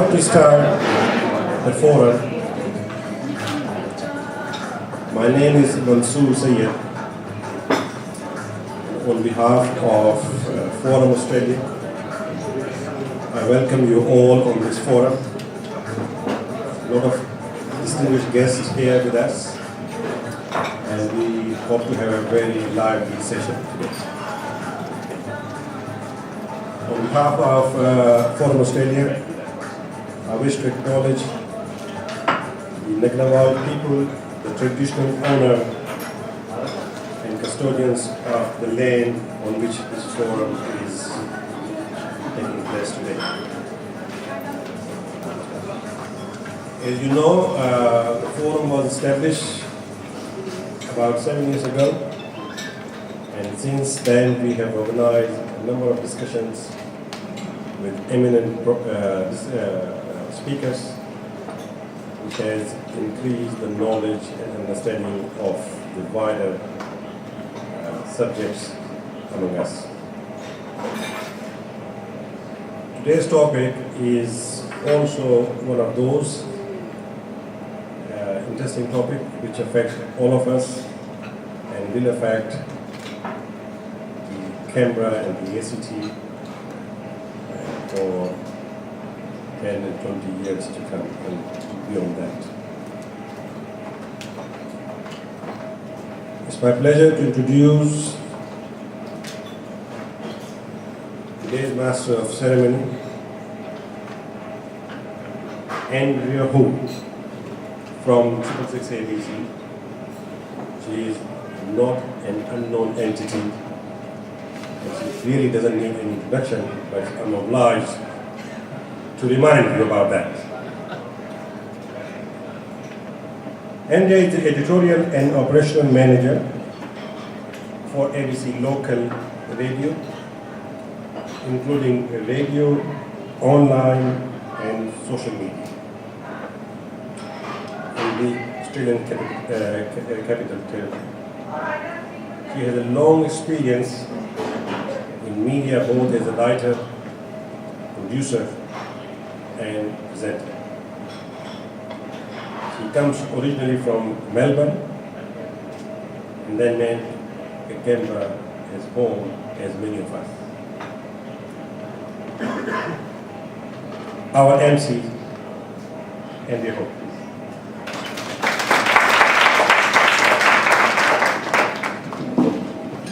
about to start the forum. My name is Mansoor Sayed. On behalf of Forum Australia, I welcome you all on this forum. A lot of distinguished guests here with us, and we hope to have a very lively session today. On behalf of Forum Australia, I wish to acknowledge the Ngunnawal people, the traditional owner and custodians of the land on which this forum is taking place today. As you know, the forum was established about 7 years ago, and since then we have organized a number of discussions with eminent speakers, which has increased the knowledge and understanding of the wider subjects among us. Today's topic is also one of those interesting topics which affect all of us and will affect the Canberra and the ACT for 10 and 20 years to come and beyond that. It's my pleasure to introduce today's Master of Ceremony, Andrea from 666 ABC. She is not an unknown entity, and she really doesn't need any introduction, but I'm obliged to remind you about that. Andrea is the editorial and operational manager for ABC local radio, including radio, online, and social media in the Australian capital territory. She has a long experience in media, both as a writer, producer, and presenter. She comes originally from Melbourne and then made Canberra as home, as many of us. Our MC, Andrea Hope.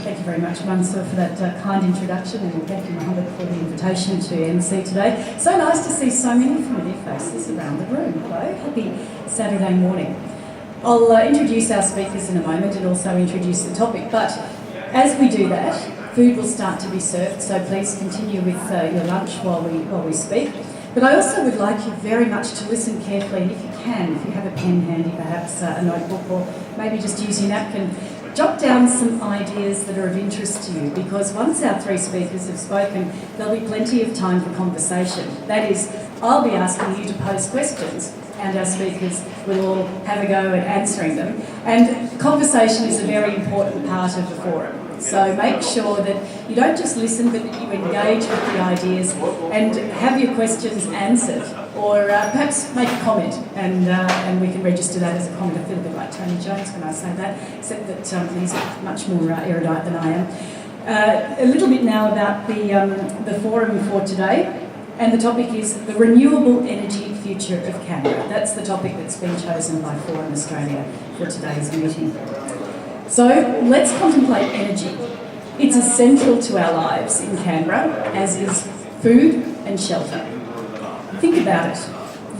Thank you very much, Mansoor, for that kind introduction, and thank you, Mohammed, for the invitation to MC today. So nice to see so many familiar faces around the room. Hello, happy Saturday morning. I'll introduce our speakers in a moment and also introduce the topic, but as we do that, food will start to be served, so please continue with your lunch while we speak. But I also would like you very much to listen carefully, and if you can, if you have a pen handy, perhaps a notebook, or maybe just use your napkin, jot down some ideas that are of interest to you, because once our three speakers have spoken, there'll be plenty of time for conversation. That is, I'll be asking you to pose questions, and our speakers will all have a go at answering them. And conversation is a very important part of the forum. So make sure that you don't just listen, but that you engage with the ideas and have your questions answered, or perhaps make a comment, and we can register that as a comment. I feel a bit like Tony Jones when I say that, except that he's much more erudite than I am. A little bit now about the forum for today. And the topic is the renewable energy future of Canberra. That's the topic that's been chosen by Forum Australia for today's meeting. So let's contemplate energy. It's essential to our lives in Canberra, as is food and shelter. Think about it.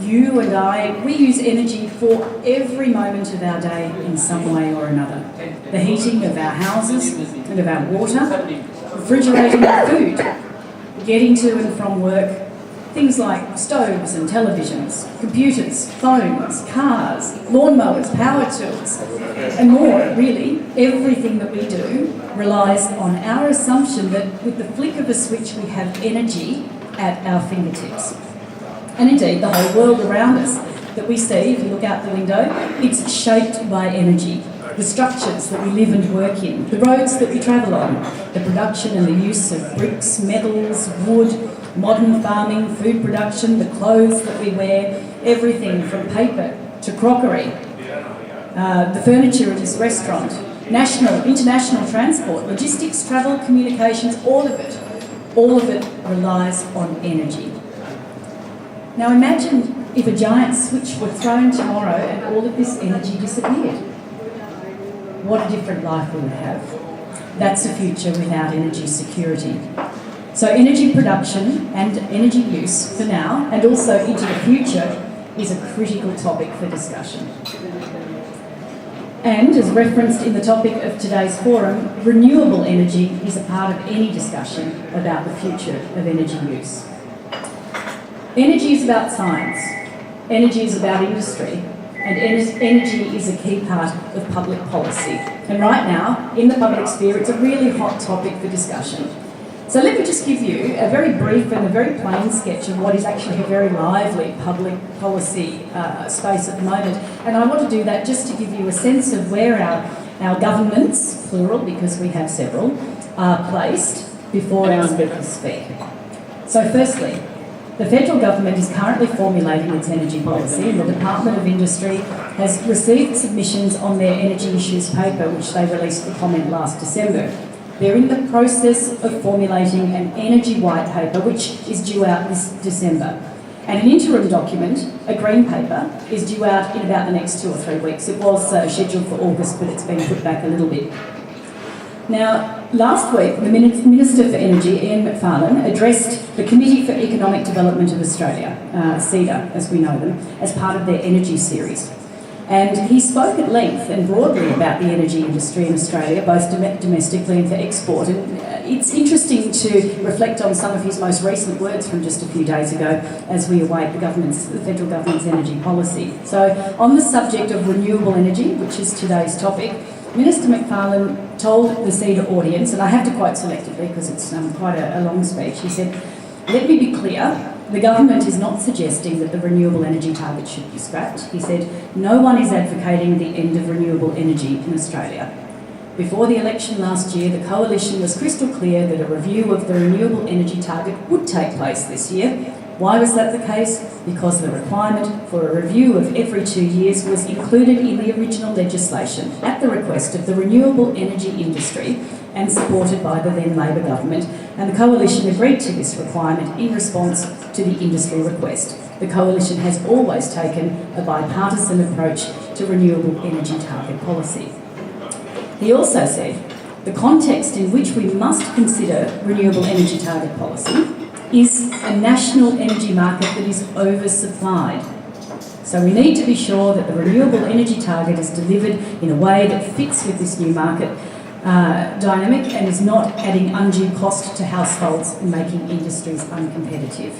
You and I, we use energy for every moment of our day in some way or another. The heating of our houses and of our water, refrigerating our food, getting to and from work, things like stoves and televisions, computers, phones, cars, lawnmowers, power tools, and more, really. Everything that we do relies on our assumption that with the flick of a switch we have energy at our fingertips. And indeed, the whole world around us that we see, if you look out the window, it's shaped by energy. The structures that we live and work in, the roads that we travel on, the production and the use of bricks, metals, wood, modern farming, food production, the clothes that we wear, everything from paper to crockery, the furniture in this restaurant, national, international transport, logistics, travel, communications, all of it relies on energy. Now imagine if a giant switch were thrown tomorrow and all of this energy disappeared. What a different life we would have. That's a future without energy security. So energy production and energy use for now and also into the future is a critical topic for discussion. And as referenced in the topic of today's forum, renewable energy is a part of any discussion about the future of energy use. Energy is about science, energy is about industry, and energy is a key part of public policy. And right now, in the public sphere, it's a really hot topic for discussion. So let me just give you a very brief and a very plain sketch of what is actually a very lively public policy space at the moment. And I want to do that just to give you a sense of where our governments, plural because we have several, are placed before our speakers speak. So firstly, the federal government is currently formulating its energy policy, and the Department of Industry has received submissions on their energy issues paper, which they released for comment last December. They're in the process of formulating an energy white paper, which is due out this December. And an interim document, a green paper, is due out in about the next 2 or 3 weeks. It was scheduled for August, but it's been put back a little bit. Now, last week, the Minister for Energy, Ian Macfarlane, addressed the Committee for Economic Development of Australia, CEDA, as we know them, as part of their energy series. And he spoke at length and broadly about the energy industry in Australia, both domestically and for export. And it's interesting to reflect on some of his most recent words from just a few days ago as we await the federal government's energy policy. So on the subject of renewable energy, which is today's topic, Minister Macfarlane told the CEDA audience, and I have to quote selectively because it's quite a long speech, he said, "Let me be clear, the government is not suggesting that the renewable energy target should be scrapped." He said, "No one is advocating the end of renewable energy in Australia. Before the election last year, the Coalition was crystal clear that a review of the renewable energy target would take place this year. Why was that the case? Because the requirement for a review of every 2 years was included in the original legislation at the request of the renewable energy industry and supported by the then Labor government, and the Coalition agreed to this requirement in response to the industry request. The Coalition has always taken a bipartisan approach to renewable energy target policy." He also said, "The context in which we must consider renewable energy target policy is a national energy market that is oversupplied. So we need to be sure that the renewable energy target is delivered in a way that fits with this new market dynamic and is not adding undue cost to households and making industries uncompetitive."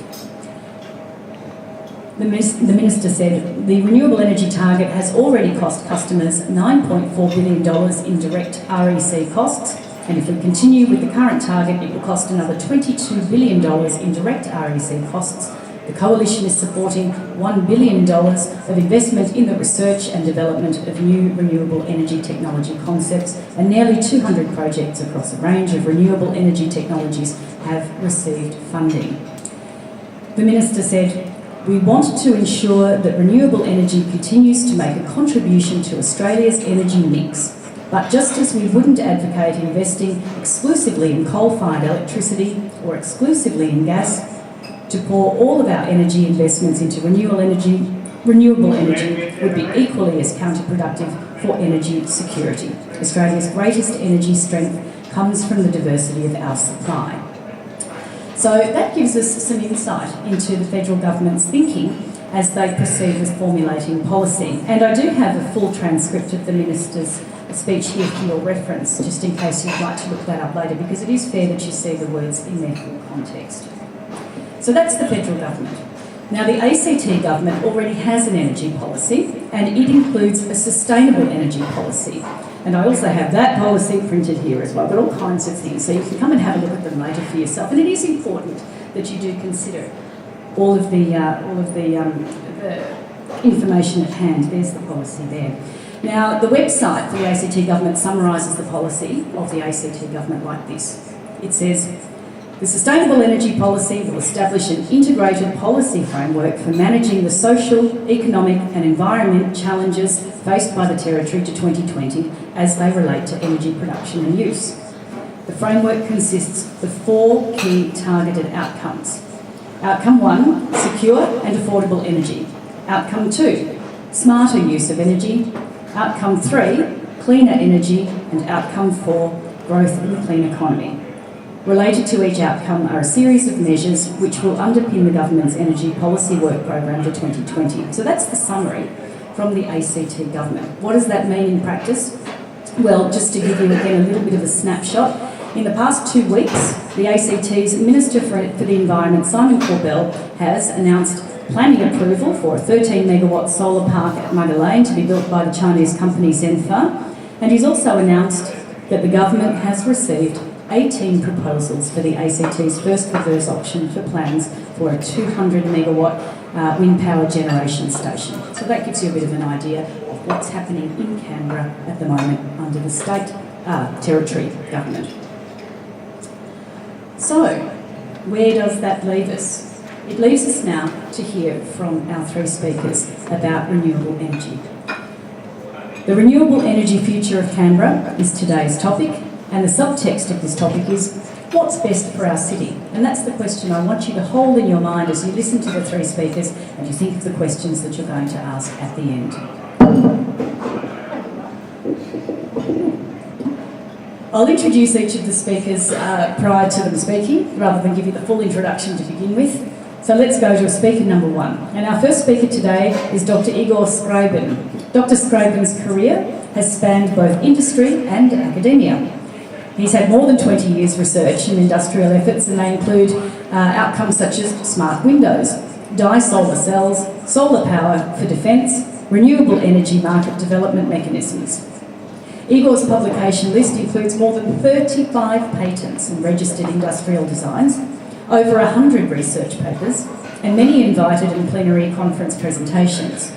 The Minister said, "The renewable energy target has already cost customers $9.4 billion in direct REC costs, and if we continue with the current target, it will cost another $22 billion in direct REC costs. The Coalition is supporting $1 billion of investment in the research and development of new renewable energy technology concepts, and nearly 200 projects across a range of renewable energy technologies have received funding." The Minister said, "We want to ensure that renewable energy continues to make a contribution to Australia's energy mix. But just as we wouldn't advocate investing exclusively in coal-fired electricity or exclusively in gas, to pour all of our energy investments into renewable energy would be equally as counterproductive for energy security. Australia's greatest energy strength comes from the diversity of our supply." So that gives us some insight into the federal government's thinking as they proceed with formulating policy. And I do have a full transcript of the Minister's speech here for your reference, just in case you'd like to look that up later, because it is fair that you see the words in their full context. So that's the federal government. Now, the ACT government already has an energy policy, and it includes a sustainable energy policy. And I also have that policy printed here as well, but all kinds of things, so you can come and have a look at them later for yourself. And it is important that you do consider all of the information at hand. There's the policy there. Now, the website for the ACT government summarises the policy of the ACT government like this. It says, The Sustainable Energy Policy will establish an integrated policy framework for managing the social, economic and environment challenges faced by the Territory to 2020 as they relate to energy production and use. The framework consists of 4 key targeted outcomes. Outcome 1, secure and affordable energy. Outcome 2, smarter use of energy. Outcome 3, cleaner energy. And outcome 4, growth in the clean economy. Related to each outcome are a series of measures which will underpin the government's energy policy work program to 2020. So that's the summary from the ACT government. What does that mean in practice? Well, just to give you again a little bit of a snapshot, in the past 2 weeks, the ACT's Minister for the Environment, Simon Corbell, has announced planning approval for a 13-megawatt solar park at Mugger Lane to be built by the Chinese company Zenfa, and he's also announced that the government has received 18 proposals for the ACT's first reverse auction for plans for a 200-megawatt wind power generation station. So that gives you a bit of an idea of what's happening in Canberra at the moment under the state territory government. So, where does that leave us? It leaves us now to hear from our 3 speakers about renewable energy. The renewable energy future of Canberra is today's topic, and the subtext of this topic is, what's best for our city? And that's the question I want you to hold in your mind as you listen to the 3 speakers and you think of the questions that you're going to ask at the end. I'll introduce each of the speakers prior to them speaking, rather than give you the full introduction to begin with. So let's go to speaker number 1. And our first speaker today is Dr. Igor Scriben. Dr. Scriben's career has spanned both industry and academia. He's had more than 20 years research in industrial efforts, and they include outcomes such as smart windows, dye solar cells, solar power for defence, renewable energy market development mechanisms. Igor's publication list includes more than 35 patents and registered industrial designs, over 100 research papers, and many invited and plenary conference presentations.